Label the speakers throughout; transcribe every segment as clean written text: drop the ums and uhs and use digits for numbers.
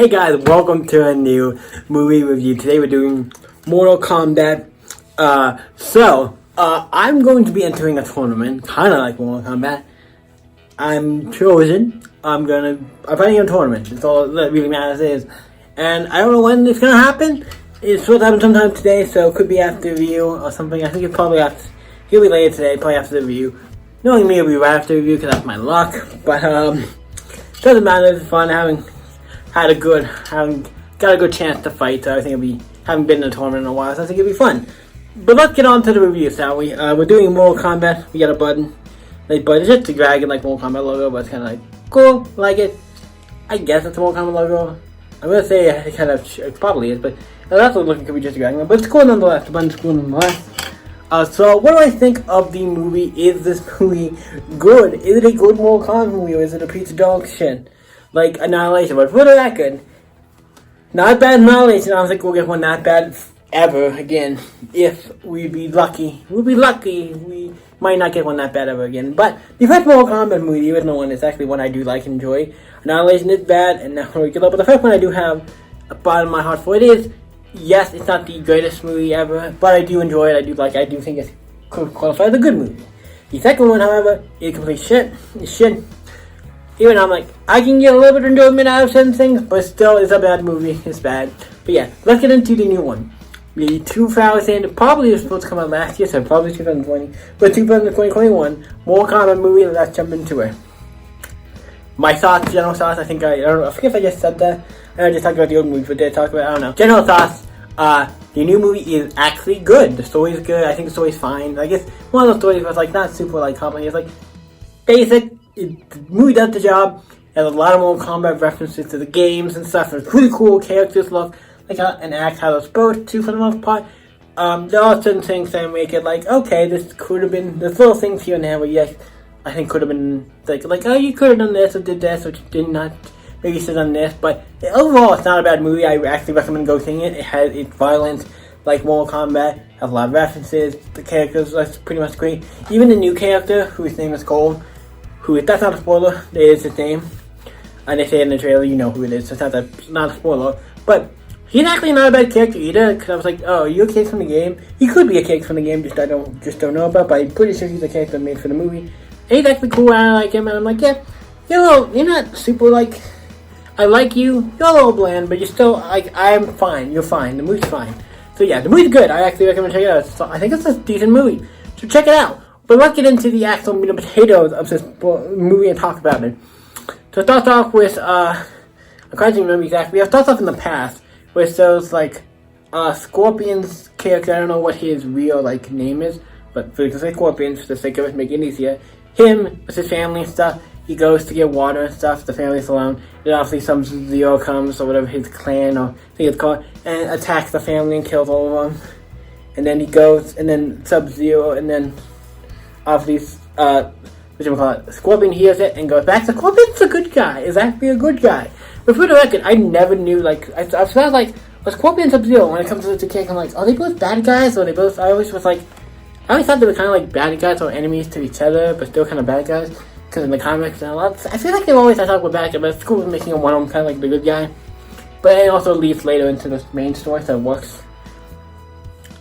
Speaker 1: Hey guys, welcome to a new movie review. Today we're doing Mortal Kombat. I'm going to be entering a tournament, kind of like Mortal Kombat. I'm chosen. I'm fighting in a tournament. That's all that really matters is. And I don't know when it's gonna happen. It's supposed to happen sometime today, so it could be after the review or something. I think it's probably after. He'll be later today, probably after the review. Knowing me, it'll be right after the review because that's my luck. But doesn't matter. It's fun. Got a good chance to fight. So I think haven't been in a tournament in a while, so I think it'll be fun. But let's get on to the review, shall we? We're doing Mortal Kombat. We got a button. But it's just a dragon like Mortal Kombat logo, but it's kind of like cool, like it. I guess it's a Mortal Kombat logo. I'm gonna say it probably is, but that's what looking could be just a dragon. But it's cool nonetheless. The button's cool nonetheless. So what do I think of the movie? Is this movie good? Is it a good Mortal Kombat movie, or is it a piece of dog shit? Like Annihilation, but what are that good? Not bad Annihilation. I don't think we'll get one that bad ever again. If we'd be lucky. We might not get one that bad ever again. But the first Mortal Kombat movie, the original one, is actually one I do like and enjoy. Annihilation is bad, and now we get up. But the first one I do have a part of my heart for. It is, yes, it's not the greatest movie ever, but I do enjoy it. I do think it could qualify as a good movie. The second one, however, is complete shit. It's shit. Even I'm like, I can get a little bit of enjoyment out of certain things, but still, it's a bad movie. It's bad. But yeah, let's get into the new one. The 2000, probably was supposed to come out last year, so probably 2020. But 2021, Mortal Kombat movie, let's jump into it. My thoughts, general thoughts, I don't know, I forget if I just said that. I just talked about the old movie, but did I talk about it? I don't know. General thoughts, the new movie is actually good. The story is good. I think the story is fine. I guess one of those stories was like not super like complicated. It's like basic. The movie does the job. It has a lot of Mortal Kombat references to the games and stuff. It's pretty cool. Characters look like and act how they're supposed to for the most part. There are certain things that make it like, okay, this could have been, there's little things here and there where yes, I think could have been like oh, you could have done this or did this or did not. Maybe you should have done this. But overall, it's not a bad movie. I actually recommend go seeing it. It's violent like Mortal Kombat. Has a lot of references. The characters are pretty much great. Even the new character, whose name is Cole. That's not a spoiler, that is his name. And they say it in the trailer, you know who it is, so it's not a spoiler. But he's actually not a bad character either, because I was like, oh, are you a character from the game? He could be a character from the game, just don't know about, but I'm pretty sure he's a character made for the movie. And he's actually cool, and I like him, and I'm like, yeah, you're not super, like, I like you, you're a little bland, but you're still, like, I'm fine, you're fine, the movie's fine. So yeah, the movie's good, I actually recommend checking it out. So I think it's a decent movie, so check it out. But let's get into the actual meat and potatoes of this movie and talk about it. So it starts off with, I'm trying to remember exactly, it starts off in the past, with those, like, Scorpion's character, I don't know what his real, like, name is, but for the Scorpion, for the sake of it, make it easier, him, with his family and stuff, he goes to get water and stuff, the family's alone, then obviously some Zero comes, or whatever his clan, or I think it's called, and attacks the family and kills all of them. And then he goes, and then Sub-Zero, and then obviously, Scorpion hears it and goes back. Scorpion's a good guy. Is actually a good guy. But for the record, I never knew, like, I felt like, was Scorpion Sub-Zero when it comes to the cake? I'm like, are they both bad guys? Or they both, I always thought they were kind of like bad guys or enemies to each other, but still kind of bad guys. Because in the comics and a lot, I feel like they've always talked about bad guys, but it's cool making one of them kind of like the good guy. But it also leads later into the main story, so it works.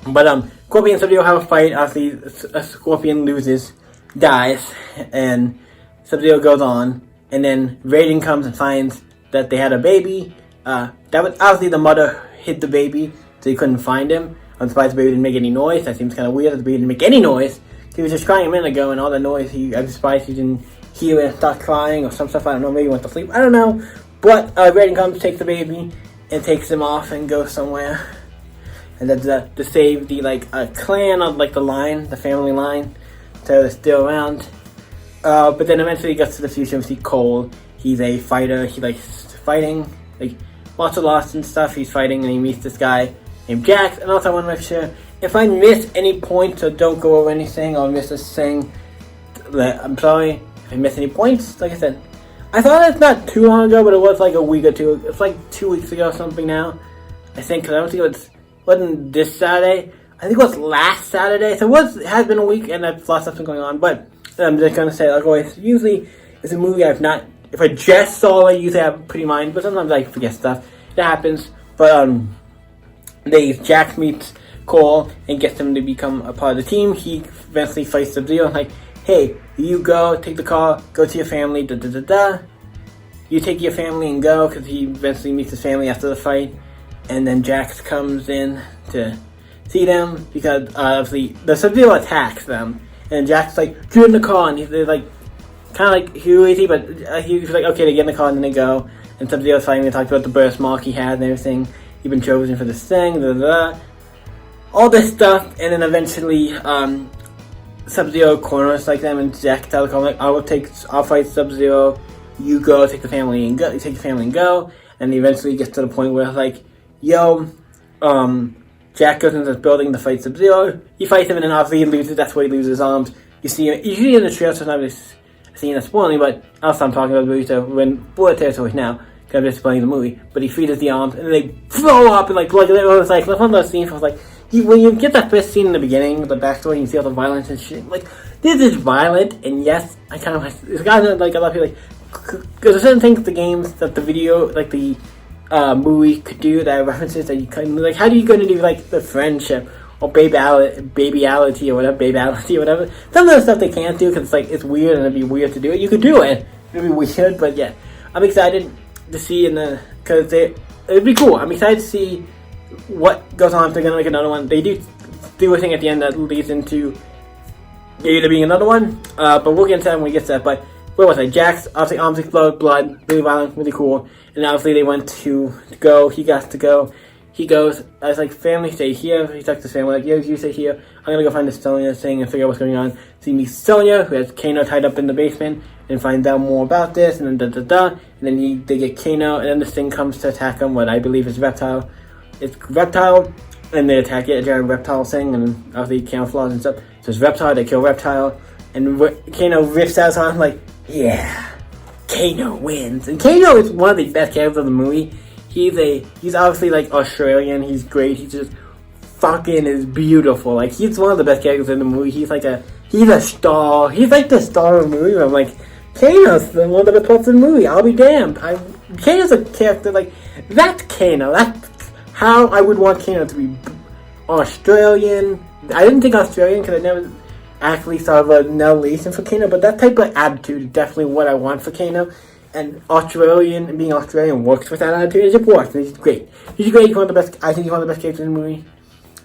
Speaker 1: But, Scorpion and Sub-Zero have a fight. Obviously, Scorpion loses, dies, and Sub-Zero goes on. And then Raiden comes and finds that they had a baby. That was obviously the mother hid the baby, so he couldn't find him. I'm surprised the baby didn't make any noise. That seems kind of weird that the baby didn't make any noise. He was just crying a minute ago, and all the noise, I'm surprised he didn't hear it and start crying or some stuff. I don't know. Maybe he went to sleep. I don't know. But Raiden comes, takes the baby, and takes him off and goes somewhere. And that's to save the, like, clan of, like, the line, the family line, so they're still around. But then eventually he gets to the future and see Cole. He's a fighter. He likes fighting, like, martial arts and stuff. He's fighting, and he meets this guy named Jax. And also I want to make sure, if I miss any points, so don't go over anything, or miss this thing, I'm sorry. If I miss any points, like I said, I thought it's not too long ago, but it was, like, a week or two. It's, like, 2 weeks ago or something now, I think, because I don't think wasn't this Saturday. I think it was last Saturday. So it has been a week, and I've lots of stuff going on. But I'm just gonna say, like always, usually it's a movie I've not if I just saw it, usually I have a pretty mind, but sometimes I forget stuff. It happens. But Jax meets Cole and gets him to become a part of the team. He eventually fights Sub-Zero, like, hey, you go, take the car, go to your family, You take your family and go, because he eventually meets his family after the fight. And then Jax comes in to see them, because obviously the Sub-Zero attacks them. And Jax is like, get in the car, and they're like, kind of like, who is he? But he's like, okay, they get in the car, and then they go. And Sub-Zero's fighting, they talked about the birthmark he had and everything. He's been chosen for this thing, all this stuff, and then eventually, Sub-Zero corners like them, and Jax tells him, like, I'll fight Sub-Zero, you go, take the family and go, and he eventually gets to the point where, like, yo, Jack goes into this building to fight Sub-Zero, he fights him, and then obviously he loses, that's why he loses his arms. You see in the trailer, so I'm not really seeing that spoiling, but I'll stop talking about the movie, so we're in spoiler territory now, because I'm just explaining the movie, but he freezes the arms, and then they blow up, and, like, blood, it was like, one of those scenes where I was like, when you get that first scene in the beginning, the backstory, you see all the violence and shit, like, this is violent, and yes, I kind of, it's kind of, like, a lot of people, like, because there's certain things, the games, that the video, like, the movie could do, that references that you couldn't, like, how do you go to do, like, the friendship, or babyality, or whatever, some of the stuff they can't do, because, like, it's weird, and it'd be weird to do it, you could do it, it'd be weird, but yeah, I'm excited to see because it'd be cool, I'm excited to see what goes on if they're gonna make another one. They do a thing at the end that leads into there being another one, but we'll get into that when we get to that. But where was I? Jax, obviously arms explode, blood, really violent, really cool, and obviously they went to go, he got to go, he goes, I was like, family stay here, he talks to his family, like, yo, you stay here, I'm gonna go find this Sonya thing and figure out what's going on. So he meets Sonya, who has Kano tied up in the basement, and finds out more about this, and then and then they get Kano, and then this thing comes to attack him, what I believe is Reptile. It's Reptile, and they attack it, a giant reptile thing, and obviously camouflage and stuff. So it's Reptile, they kill Reptile, and Kano rips out on, like, yeah, Kano wins. And Kano is one of the best characters of the movie. He's obviously, like, Australian, he's great, he's just fucking is beautiful. Like, he's one of the best characters in the movie. He's a star. He's like the star of the movie. I'm like, Kano's one of the best parts of the movie. I'll be damned. Kano's a character, like, that's Kano. That's how I would want Kano to be Australian. I didn't think Australian because I never actually saw a relation for Kano, but that type of attitude is definitely what I want for Kano. And Australian, and being Australian works with that attitude. It just works, and he's great. He's great. He's one of the best. I think he's one of the best characters in the movie.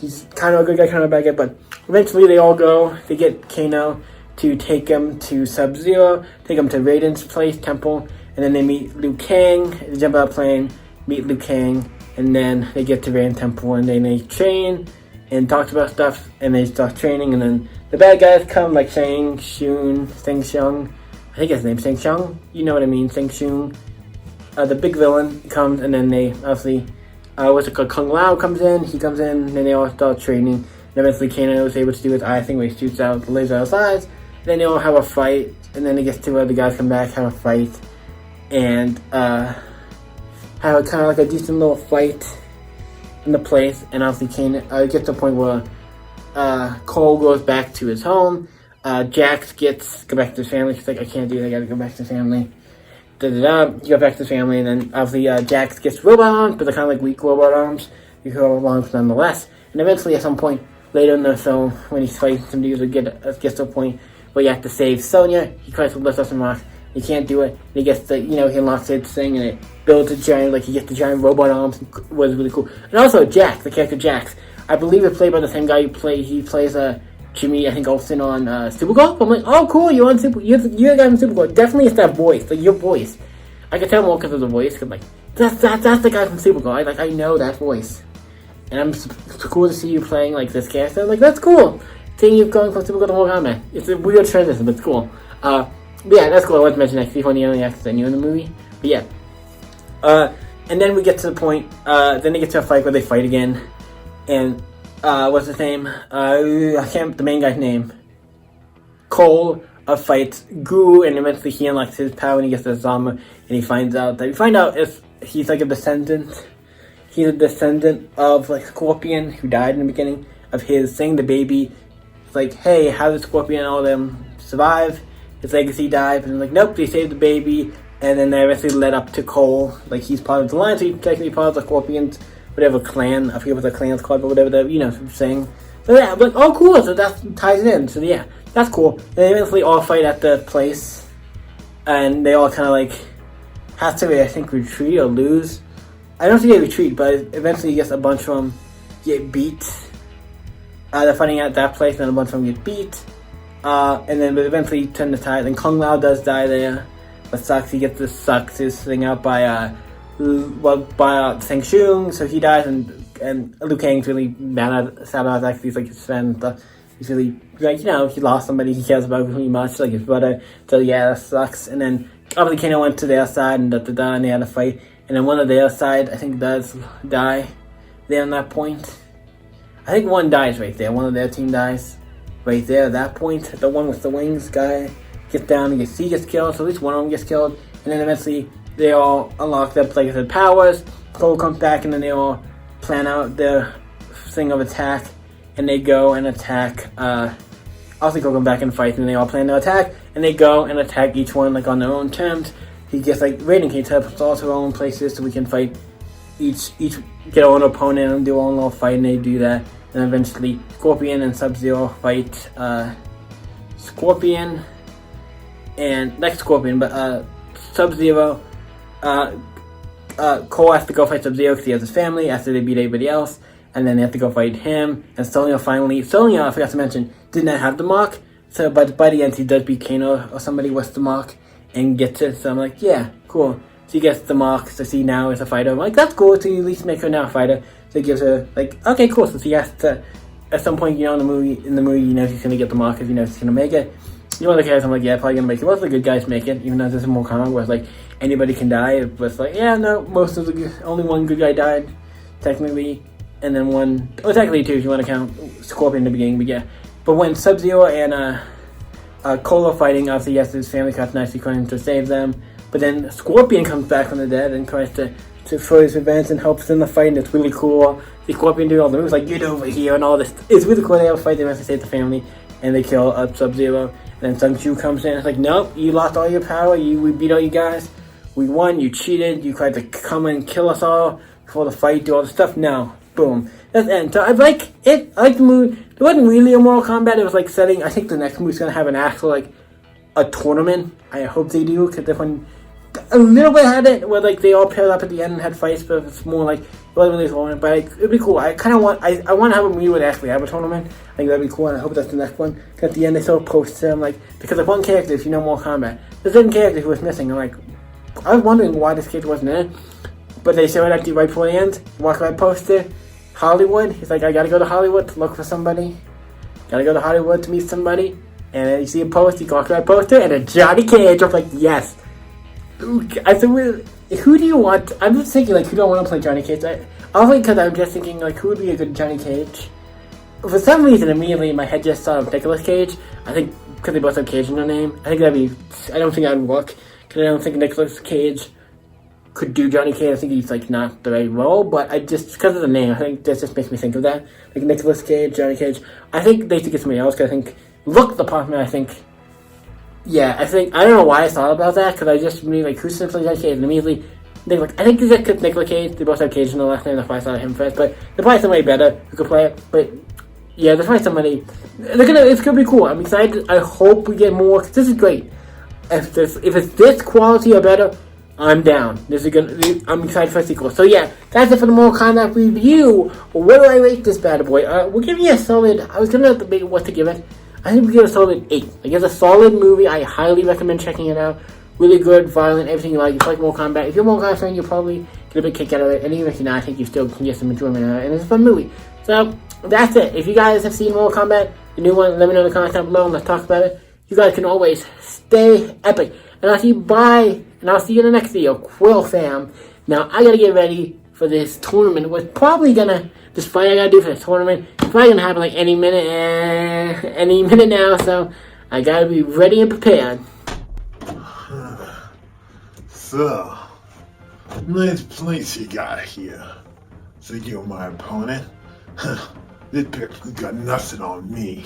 Speaker 1: He's kind of a good guy, kind of a bad guy, but eventually they all go. They get Kano to take him to Sub-Zero, take him to Raiden's place, temple, and then they meet Liu Kang. They jump out of a plane, meet Liu Kang, and then they get to Raiden Temple, and then they train and talk about stuff, and they start training, and then the bad guys come, like Shang Tsung. I think his name's Shang Tsung. You know what I mean, Shang Tsung. The big villain comes, and then they obviously, what's it called? Kung Lao comes in. He comes in, and then they all start training. And eventually, Kano is able to do his eye thing, where he shoots out the laser out of his eyes. Then they all have a fight, and then it gets to where the guys come back, have a fight, and have a kind of like a decent little fight in the place. And obviously, Kano it gets to a point where Cole goes back to his home. Jax go back to his family. He's like, I can't do it, I gotta go back to the family. He goes back to the family, and then obviously Jax gets robot arms, but they're kind of like weak robot arms. You can robot arms nonetheless. And eventually, at some point later in the film, when he's fighting some dudes, it gets to a point where you have to save Sonya. He tries to lift up some rocks. He can't do it. And he gets the, he unlocks his thing, and it builds a giant, like he gets the giant robot arms. It was really cool. And also Jax, the character Jax, I believe it's played by the same guy he plays Jimmy, I think, Olsen on Supergirl. I'm like, oh, cool, you're on you're the guy on Supergirl. Definitely it's that voice, like your voice. I can tell more because of the voice, because, like, that's the guy from Supergirl. I know that voice. And it's cool to see you playing, like, this character. I'm like, that's cool. Seeing you going from Supergirl to Mortal Kombat. It's a weird transition, but it's cool. But yeah, that's cool. I wanted to mention that because he's one of the only actors I knew in the movie. But yeah. And then we get to the point, then they get to a fight where they fight again. And what's his name? I can't. The main guy's name. Cole fights Guru, and eventually he unlocks his power, and he gets his armor, and we find out if he's like a descendant. He's a descendant of like Scorpion, who died in the beginning of his thing. The baby, it's like, hey, how did Scorpion and all them survive? His legacy died, and like, nope, they saved the baby. and then they eventually led up to Cole. Like, he's part of the line, so he's technically part of the Scorpions, whatever clan. I forget what the clan's called, but whatever the, what I'm saying. So yeah, but oh cool, so that ties it in. So yeah, that's cool. They eventually all fight at the place, and they all kind of like have to, I think, retreat or lose. I don't think they retreat, but eventually, I guess a bunch of them get beat. They're fighting at that place, and a bunch of them get beat. And then eventually turn the tide. And Kung Lao does die there. But sucks, he gets his thing out by Shang Tsung, so he dies, and Liu Kang's really sad about that, he's like his friend and stuff. He's really, like, he lost somebody he cares about really much, like his brother. So yeah, that sucks. And then obviously Kano went to their side, and and they had a fight. And then one of their side, I think, does die there on that point. I think one dies right there. One of their team dies right there at that point. The one with the wings guy gets down and he gets killed. So at least one of them gets killed. And then eventually they all unlock their, like I said, powers. Cole comes back, and then they all plan out their thing of attack. And they go and attack. Also Cole comes back and fights, and they all plan to attack. And they go and attack each one like on their own terms. He gets like raiding cage up all to our own places, so we can fight each get our own opponent and do our own little fight, and they do that. And eventually Scorpion and Sub-Zero fight Scorpion and next Scorpion, but Sub-Zero, Cole has to go fight Sub-Zero because he has his family after they beat everybody else, and then they have to go fight him. And Sonya, I forgot to mention, did not have the mark, so but by the end he does beat Kano or somebody with the mark and gets it. So I'm like, yeah, cool. So he gets the mark, so she now is a fighter. I'm like, that's cool, so you at least make her now a fighter. So it gives her, like, okay, cool. So she has to, at some point, in the movie, she's gonna get the mark if she's gonna make it. The guys, I'm like, yeah, probably gonna make it. Most of the good guys make it, even though this is more common where it's like anybody can die. But it's like, yeah, no, only one good guy died, technically, and then technically two if you want to count Scorpion in the beginning. But yeah, but when Sub-Zero and Cole are fighting, obviously yes, his family cuts nicely trying to save them. But then Scorpion comes back from the dead and tries to show his advance and helps in the fight, and it's really cool. The Scorpion do all the moves like get over here and all this. It's really cool. They have a fight, they have to save the family, and they kill Sub-Zero. And then Sun Tzu comes in and it's like, nope, you lost all your power, we beat all you guys, we won, you cheated, you tried to come and kill us all before the fight, do all the stuff. Now, boom. That's the end. So I like it. I like the movie. It wasn't really a Mortal Kombat. It was like setting, I think the next movie's going to have an actual, like, a tournament. I hope they do, because this one a little bit had it, where like they all paired up at the end and had fights, but it's more like, it wasn't really a tournament, but like, it'd be cool. I kind of want, I want to have a movie where they actually have a tournament. I think that'd be cool, and I hope that's the next one. Because at the end they still post him, like, because like one character, if you know Mortal Kombat, there's one character who was missing, and like, I was wondering why this character wasn't in it, but they showed it right before the end, walk right poster, Hollywood. He's like, I gotta go to Hollywood to look for somebody, gotta go to Hollywood to meet somebody, and then you see a post, you walk right poster, and a Johnny Cage. I'm like, yes. I said, who do you want? I'm just thinking, like, who do I want to play Johnny Cage? Also, because I'm just thinking, like, who would be a good Johnny Cage? For some reason, immediately my head just thought of Nicolas Cage. I think because they both have Cage in their name. I think that'd be. I don't think that would work, because I don't think Nicolas Cage could do Johnny Cage. I think he's like not the right role. But I just, because of the name, I think that just makes me think of that. Like Nicolas Cage, Johnny Cage. I think they should get somebody else. Because I think look the Department. I think. Yeah, I don't know why I thought about that, because I just immediately, like, who's going to play Johnny Cage? And immediately, they like, I think it's because Nicolas Cage, they both have Cage in the last name, that's why I thought of him first, but there's probably somebody better who could play it, but yeah, there's probably somebody, it's gonna be cool. I'm excited, I hope we get more, because this is great. If it's this quality or better, I'm down. I'm excited for a sequel. So yeah, that's it for the Mortal Kombat review. What do I rate this bad boy? We'll give you a solid, I was gonna debate what to give it. I think we give it a solid 8. Like, it's a solid movie. I highly recommend checking it out. Really good, violent, everything you like. If you like Mortal Kombat, if you're a Mortal Kombat fan, you'll probably get a big kick out of it. And even if you're not, I think you still can get some enjoyment out of it. And it's a fun movie. So, that's it. If you guys have seen Mortal Kombat, the new one, let me know in the comments down below and let's talk about it. You guys can always stay epic. And I'll see you bye. And I'll see you in the next video. Quill fam. Now, I gotta get ready for this tournament. We're probably gonna, this fight I gotta do for this tournament, it's probably gonna happen like any minute now, so I gotta be ready and prepared.
Speaker 2: So, nice place you got here. So you're my opponent? This Pip's got nothing on me.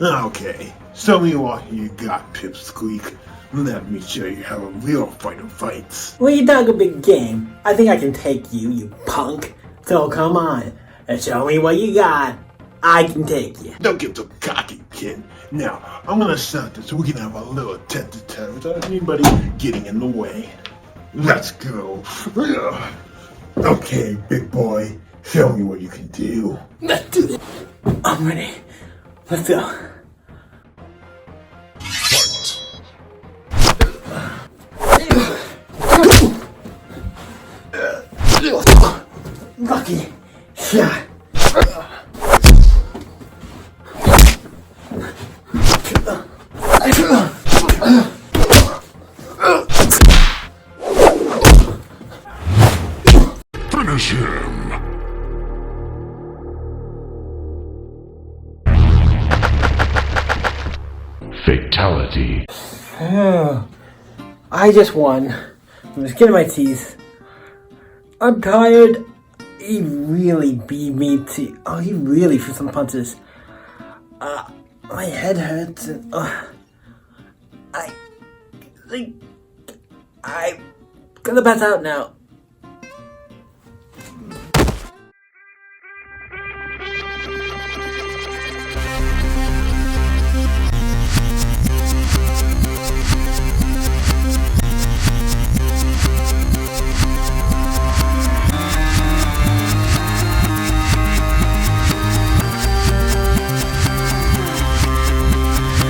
Speaker 2: Okay, show me what you got, Pipsqueak. Let me show you how a real fighter fights.
Speaker 1: Well, you dug a big game. I think I can take you, you punk. So come on, and show me what you got. I can take you.
Speaker 2: Don't get so cocky, kid. Now, I'm gonna start this so we can have a little tete-a-tete without anybody getting in the way. Let's go. Okay, big boy. Show me what you can do.
Speaker 1: Let's do this. I'm ready. Let's go. Lucky shot.
Speaker 3: Finish him! Fatality.
Speaker 1: I just won. I'm just getting my teeth. I'm tired. He really beat me to. Oh, he really threw some punches. My head hurts and I gonna pass out now.